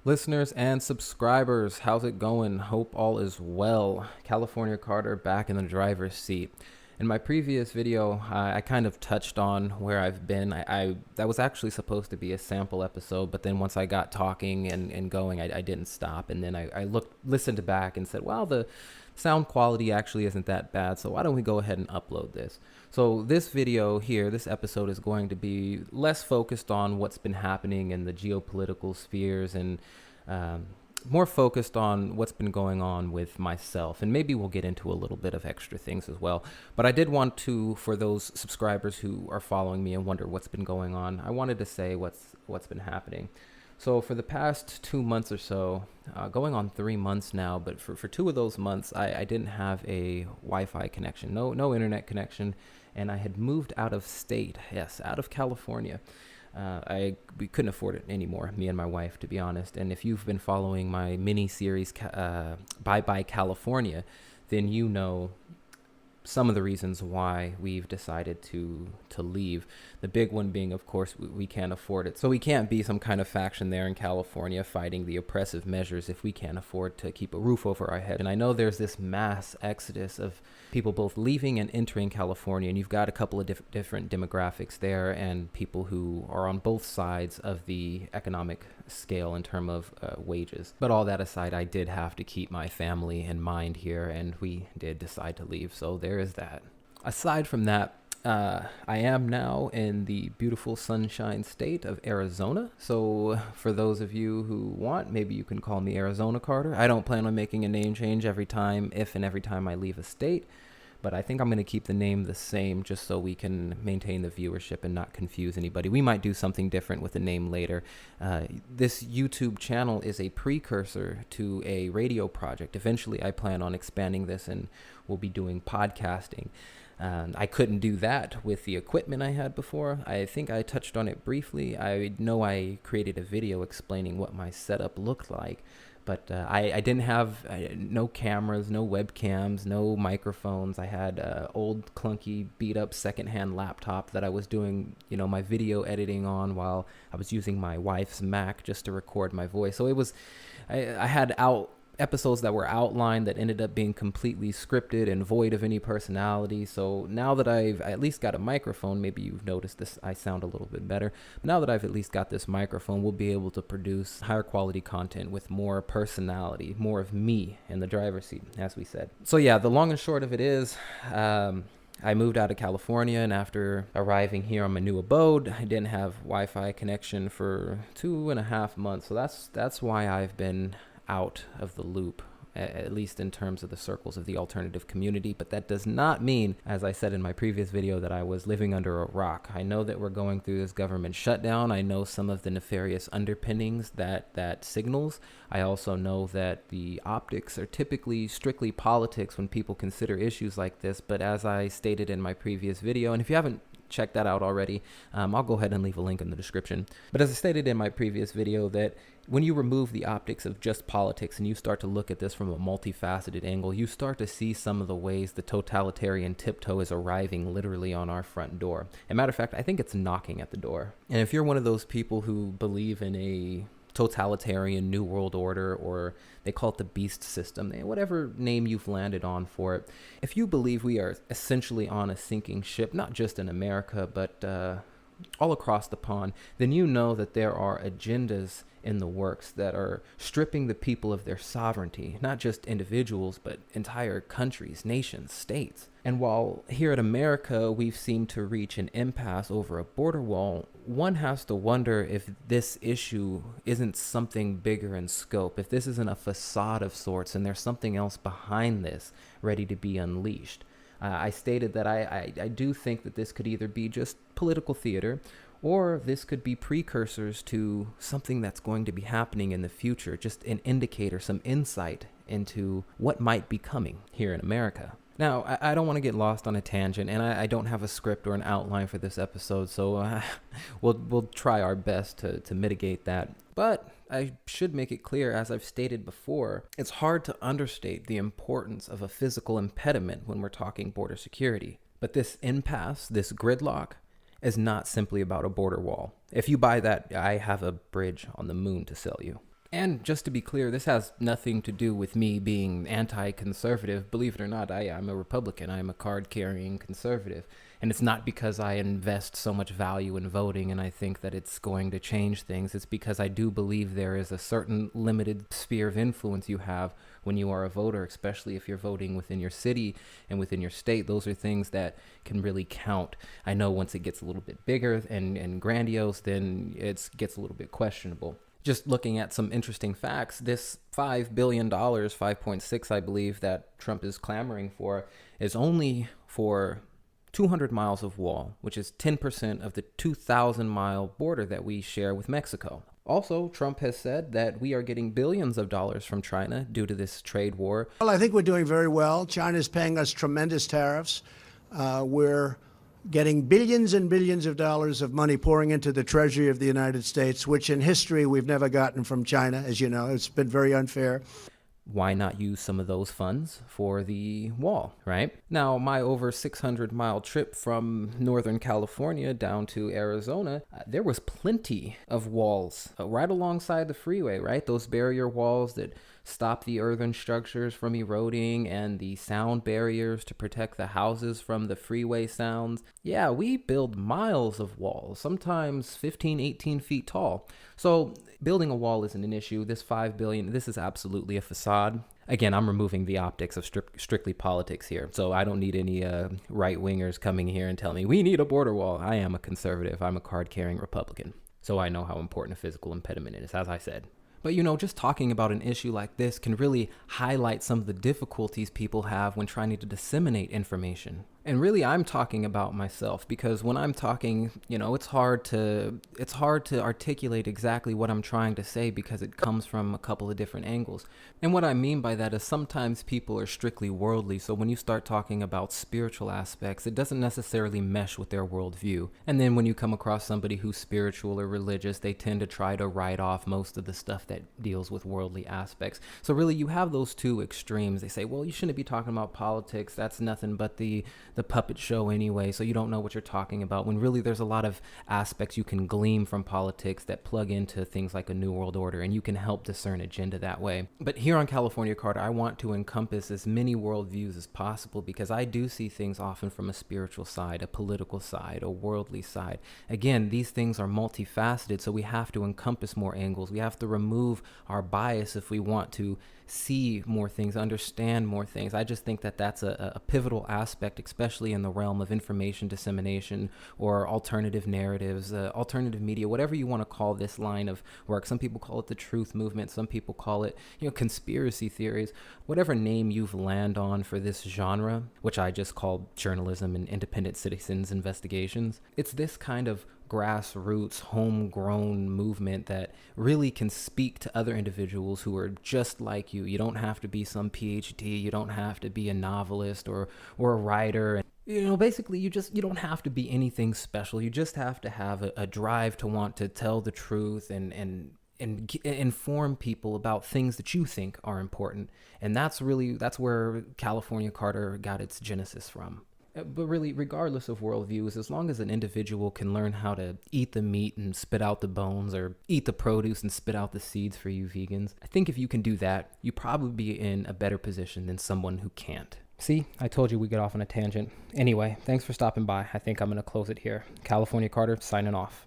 Listeners and subscribers, how's it going? Hope all is well. California Carter back in the driver's seat. In my previous video, I kind of touched on where I've been. That was actually supposed to be a sample episode, but then once I got talking and going, I didn't stop. And then I listened back and said, well, the sound quality actually isn't that bad, so why don't we go ahead and upload this? So this video here, this episode is going to be less focused on what's been happening in the geopolitical spheres and more focused on what's been going on with myself, and maybe we'll get into a little bit of extra things as well. But I did want to, for those subscribers who are following me and wonder what's been going on, I wanted to say what's been happening. So for the past 2 months or so, going on 3 months now, but for 2 of those months, I didn't have a Wi-Fi connection, no internet connection, and I had moved out of state, yes, out of California. We couldn't afford it anymore, me and my wife, to be honest. And if you've been following my mini series, Bye Bye California, then you know some of the reasons why we've decided to leave. The big one being, of course, we can't afford it. So we can't be some kind of faction there in California fighting the oppressive measures if we can't afford to keep a roof over our head. And I know there's this mass exodus of people both leaving and entering California, and you've got a couple of different demographics there and people who are on both sides of the economic scale in terms of wages. But all that aside, I did have to keep my family in mind here, and we did decide to leave. So there is that. Aside from that, I am now in the beautiful sunshine state of Arizona. So for those of you who want, maybe you can call me Arizona Carter. I don't plan on making a name change every time I leave a state. But I think I'm going to keep the name the same just so we can maintain the viewership and not confuse anybody. We might do something different with the name later. This YouTube channel is a precursor to a radio project. Eventually, I plan on expanding this and we'll be doing podcasting. I couldn't do that with the equipment I had before. I think I touched on it briefly. I know I created a video explaining what my setup looked like. But I didn't have no cameras, no webcams, no microphones. I had an old, clunky, beat-up secondhand laptop that I was doing, my video editing on while I was using my wife's Mac just to record my voice. So I had episodes that were outlined that ended up being completely scripted and void of any personality. So now that I've at least got a microphone, maybe you've noticed this, I sound a little bit better. But now that I've at least got this microphone, we'll be able to produce higher quality content with more personality, more of me in the driver's seat, as we said. So yeah, the long and short of it is, I moved out of California, and after arriving here on my new abode, I didn't have Wi-Fi connection for 2.5 months. So that's why I've been out of the loop, at least in terms of the circles of the alternative community. But that does not mean, as I said in my previous video, that I was living under a rock. I know that we're going through this government shutdown. I know some of the nefarious underpinnings that signals. I also know that the optics are typically strictly politics when people consider issues like this. But as I stated in my previous video, and if you haven't checked that out already, I'll go ahead and leave a link in the description. But as I stated in my previous video, that when you remove the optics of just politics and you start to look at this from a multifaceted angle, you start to see some of the ways the totalitarian tiptoe is arriving literally on our front door. As a matter of fact, I think it's knocking at the door. And if you're one of those people who believe in a totalitarian new world order, or they call it the beast system, whatever name you've landed on for it, if you believe we are essentially on a sinking ship, not just in America, but all across the pond, then you know that there are agendas in the works that are stripping the people of their sovereignty, not just individuals, but entire countries, nations, states. And while here in America, we've seemed to reach an impasse over a border wall, one has to wonder if this issue isn't something bigger in scope, if this isn't a facade of sorts and there's something else behind this ready to be unleashed. I stated that I do think that this could either be just political theater, or this could be precursors to something that's going to be happening in the future, just an indicator, some insight into what might be coming here in America. Now, I don't want to get lost on a tangent, and I don't have a script or an outline for this episode, so we'll try our best to mitigate that. But I should make it clear, as I've stated before, it's hard to understate the importance of a physical impediment when we're talking border security. But this impasse, this gridlock, is not simply about a border wall. If you buy that, I have a bridge on the moon to sell you. And just to be clear, this has nothing to do with me being anti-conservative. Believe it or not, I'm a Republican. I'm a card-carrying conservative. And it's not because I invest so much value in voting and I think that it's going to change things. It's because I do believe there is a certain limited sphere of influence you have when you are a voter, especially if you're voting within your city and within your state. Those are things that can really count. I know once it gets a little bit bigger and grandiose, then it gets a little bit questionable. Just looking at some interesting facts, this $5 billion, 5.6, I believe, that Trump is clamoring for is only for 200 miles of wall, which is 10% of the 2,000-mile border that we share with Mexico. Also, Trump has said that we are getting billions of dollars from China due to this trade war. Well, I think we're doing very well. China's paying us tremendous tariffs. We're getting billions and billions of dollars of money pouring into the Treasury of the United States, which in history we've never gotten from China, as you know. It's been very unfair. Why not use some of those funds for the wall, right? Now, my over 600-mile trip from Northern California down to Arizona, there was plenty of walls right alongside the freeway, right? Those barrier walls that stop the earthen structures from eroding and the sound barriers to protect the houses from the freeway sounds. Yeah, we build miles of walls, sometimes 15, 18 feet tall. So building a wall isn't an issue. This $5 billion, this is absolutely a facade. Again, I'm removing the optics of strictly politics here. So I don't need any right-wingers coming here and telling me we need a border wall. I am a conservative. I'm a card-carrying Republican. So I know how important a physical impediment is, as I said. But, you know, just talking about an issue like this can really highlight some of the difficulties people have when trying to disseminate information. And really, I'm talking about myself because when I'm talking, you know, it's hard to articulate exactly what I'm trying to say because it comes from a couple of different angles. And what I mean by that is sometimes people are strictly worldly. So when you start talking about spiritual aspects, it doesn't necessarily mesh with their worldview. And then when you come across somebody who's spiritual or religious, they tend to try to write off most of the stuff that deals with worldly aspects. So really, you have those two extremes. They say, well, you shouldn't be talking about politics. That's nothing but the puppet show anyway, so you don't know what you're talking about, when really there's a lot of aspects you can glean from politics that plug into things like a new world order, and you can help discern agenda that way. But here on California Carter, I want to encompass as many worldviews as possible because I do see things often from a spiritual side, a political side, a worldly side. Again, these things are multifaceted, so we have to encompass more angles. We have to remove our bias if we want to see more things, understand more things. I just think that that's a pivotal aspect, especially in the realm of information dissemination or alternative narratives, alternative media, whatever you want to call this line of work. Some people call it the truth movement. Some people call it, you know, conspiracy theories, whatever name you've landed on for this genre, which I just call journalism and independent citizens investigations. It's this kind of grassroots, homegrown movement that really can speak to other individuals who are just like you. You don't have to be some PhD. You don't have to be a novelist or a writer. You know, basically, you don't have to be anything special. You just have to have a drive to want to tell the truth and inform people about things that you think are important. And that's where California Carter got its genesis from. But really, regardless of worldviews, as long as an individual can learn how to eat the meat and spit out the bones, or eat the produce and spit out the seeds for you vegans, I think if you can do that, you probably be in a better position than someone who can't. See, I told you we get off on a tangent. Anyway, thanks for stopping by. I think I'm going to close it here. California Carter, signing off.